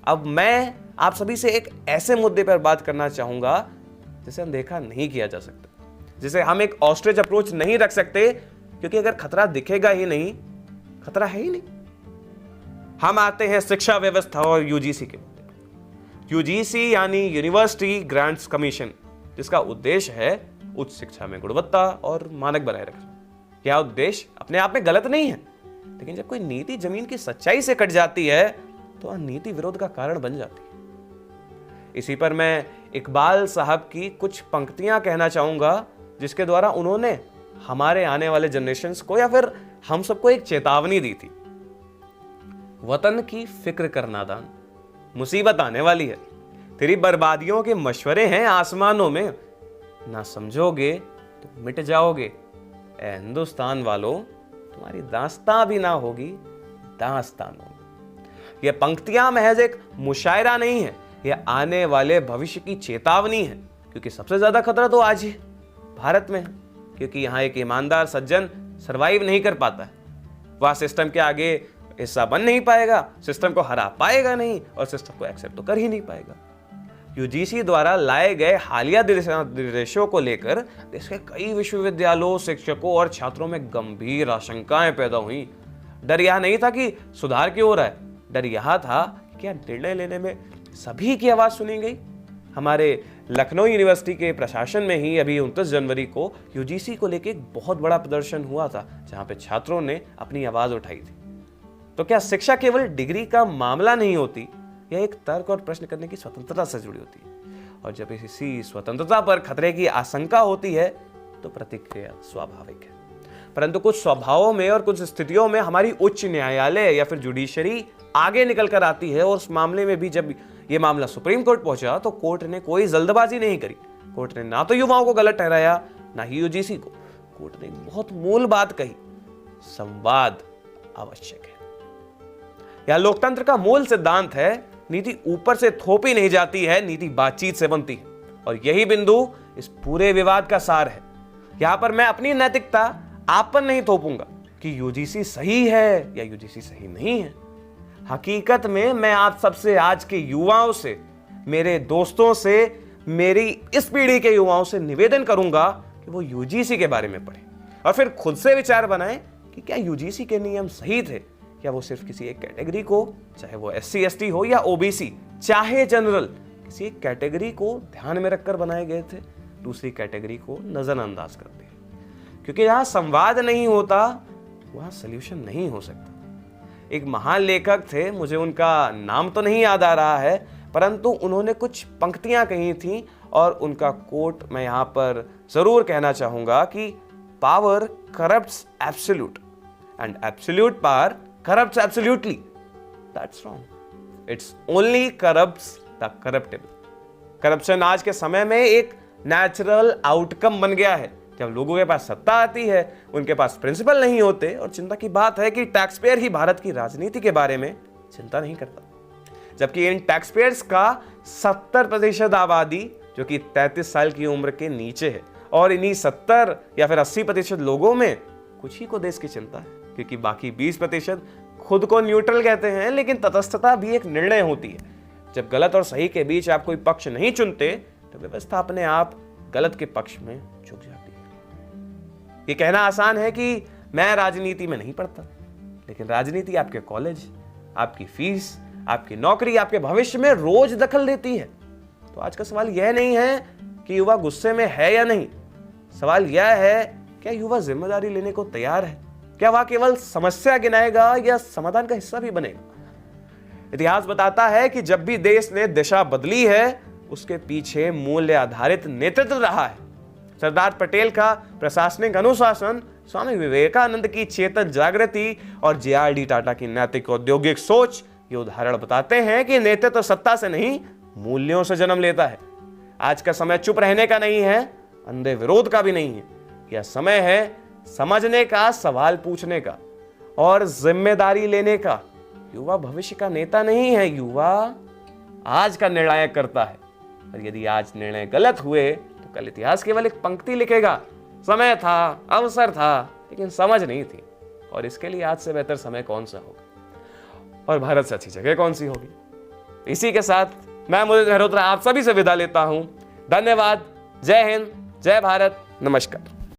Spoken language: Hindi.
अब मैं आप सभी से एक ऐसे मुद्दे पर बात करना चाहूंगा जिसे अनदेखा नहीं किया जा सकता, जिसे हम एक ऑस्ट्रिच अप्रोच नहीं रख सकते, क्योंकि अगर खतरा दिखेगा ही नहीं, खतरा है ही नहीं। हम आते हैं शिक्षा व्यवस्था और यूजीसी के मुद्दे पर। यूजीसी यानी यूनिवर्सिटी ग्रांट्स कमीशन, जिसका उद्देश्य है उच्च शिक्षा में गुणवत्ता और मानक बनाए रखना। यह उद्देश्य अपने आप में गलत नहीं है, लेकिन जब कोई नीति जमीन की सच्चाई से कट जाती है तो वह नीति विरोध का कारण बन जाती है। इसी पर मैं इकबाल साहब की कुछ पंक्तियां कहना चाहूंगा, जिसके द्वारा उन्होंने हमारे आने वाले जनरेशंस को या फिर हम सबको एक चेतावनी दी थी। वतन की फिक्र कर नादान, मुसीबत आने वाली है, तेरी बर्बादियों के मशवरे हैं आसमानों में, ना समझोगे तो मिट जाओगे। ए हिंदुस्तान वालों, तुम्हारी दास्तां भी ना होगी, दास्तान होगी। यह पंक्तियां महज एक मुशायरा नहीं है, यह आने वाले भविष्य की चेतावनी है, क्योंकि सबसे ज्यादा खतरा तो आज ही भारत में है, क्योंकि यहां एक ईमानदार सज्जन सरवाइव नहीं कर पाता है। वह सिस्टम के आगे हिस्सा बन नहीं पाएगा, सिस्टम को हरा पाएगा नहीं, और सिस्टम को एक्सेप्ट तो कर ही नहीं पाएगा। यूजीसी द्वारा लाए गए हालिया निर्देशों को लेकर देश के कई विश्वविद्यालयों, शिक्षकों और छात्रों में गंभीर आशंकाएं पैदा हुई। डर यह नहीं था कि सुधार की ओर है, डर यह था कि क्या निर्णय लेने में सभी की आवाज सुनी गई। हमारे लखनऊ यूनिवर्सिटी के प्रशासन में ही अभी 29 जनवरी को यूजीसी को लेकर एक बहुत बड़ा प्रदर्शन हुआ था, जहां पे छात्रों ने अपनी आवाज उठाई थी। तो क्या शिक्षा केवल डिग्री का मामला नहीं होती, यह एक तर्क और प्रश्न करने की स्वतंत्रता से जुड़ी होती है। और जब इसी स्वतंत्रता पर खतरे की आशंका होती है तो प्रतिक्रिया स्वाभाविक है। परंतु कुछ स्वभावों में और कुछ स्थितियों में हमारी उच्च न्यायालय या फिर जुडिशरी आगे निकल कर आती है, और उस मामले में भी जब यह मामला सुप्रीम कोर्ट पहुंचा तो कोर्ट ने कोई जल्दबाजी नहीं करी। कोर्ट ने ना तो युवाओं को गलत ठहराया, ना ही यूजीसी को। कोर्ट ने एक बहुत मूल बात कही, संवाद आवश्यक है। यह लोकतंत्र का मूल सिद्धांत है, नीति ऊपर से थोपी नहीं जाती है, नीति बातचीत से बनती है। और यही बिंदु इस पूरे विवाद का सार है। यहां पर मैं अपनी नैतिकता आप पर नहीं थोपूंगा कि यूजीसी सही है या यूजीसी सही नहीं है। हकीकत में मैं आप सबसे, आज के युवाओं से, मेरे दोस्तों से, मेरी इस पीढ़ी के युवाओं से निवेदन करूंगा कि वो यूजीसी के बारे में पढ़ें और फिर खुद से विचार बनाएं कि क्या यूजीसी के नियम सही थे, या वो सिर्फ किसी एक कैटेगरी को, चाहे वो SC ST हो या OBC, चाहे जनरल, किसी एक कैटेगरी को ध्यान में रखकर बनाए गए थे, दूसरी कैटेगरी को नजरअंदाज करते हैं। क्योंकि जहां संवाद नहीं होता वहां सॉल्यूशन नहीं हो सकता। एक महान लेखक थे, मुझे उनका नाम तो नहीं याद आ रहा है, परंतु उन्होंने कुछ पंक्तियां कही थी और उनका कोट मैं यहां पर जरूर कहना चाहूंगा कि power corrupts absolute and absolute power corrupts absolutely. That's wrong. It's only corrupts the corruptible. Corruption आज के समय में एक नेचुरल आउटकम बन गया है। जब लोगों के पास सत्ता आती है, उनके पास प्रिंसिपल नहीं होते, और चिंता की बात है कि टैक्स पेयर ही भारत की राजनीति के बारे में चिंता नहीं करता। जबकि इन टैक्स पेयर्स का 70% आबादी जो कि 33 साल की उम्र के नीचे है, और इन्हीं 70 या फिर 80% लोगों में कुछ ही को देश की चिंता है, क्योंकि बाकी 20% खुद को न्यूट्रल कहते हैं। लेकिन तटस्थता भी एक निर्णय होती है। जब गलत और सही के बीच आप कोई पक्ष नहीं चुनते तो व्यवस्था अपने आप गलत के पक्ष में झुक जाती है। ये कहना आसान है कि मैं राजनीति में नहीं पढ़ता, लेकिन राजनीति आपके कॉलेज, आपकी फीस, आपकी नौकरी, आपके भविष्य में रोज दखल देती है। तो आज का सवाल यह नहीं है कि युवा गुस्से में है या नहीं, सवाल यह है क्या युवा जिम्मेदारी लेने को तैयार है? क्या वह केवल समस्या गिनाएगा या समाधान का हिस्सा भी बनेगा? इतिहास बताता है कि जब भी देश ने दिशा बदली है, उसके पीछे मूल्य आधारित नेतृत्व रहा है। सरदार पटेल का प्रशासनिक अनुशासन, स्वामी विवेकानंद की चेतन जागृति और JRD टाटा की नैतिक औद्योगिक सोच ये उदाहरण बताते हैं कि नेतृत्व सत्ता से नहीं, मूल्यों से जन्म लेता है। आज का समय चुप रहने का नहीं है, अंधे विरोध का भी नहीं है। यह समय है समझने का, सवाल पूछने का और जिम्मेदारी लेने का। युवा भविष्य का नेता नहीं है, युवा आज का निर्णायक करता है। और यदि आज निर्णय गलत हुए तो कल इतिहास केवल एक पंक्ति लिखेगा, समय था, अवसर था, लेकिन समझ नहीं थी। और इसके लिए आज से बेहतर समय कौन सा होगा और भारत से अच्छी जगह कौन सी होगी? इसी के साथ मैं मुदित मेहरोत्रा आप सभी से विदा लेता हूं। धन्यवाद। जय हिंद, जय भारत, नमस्कार।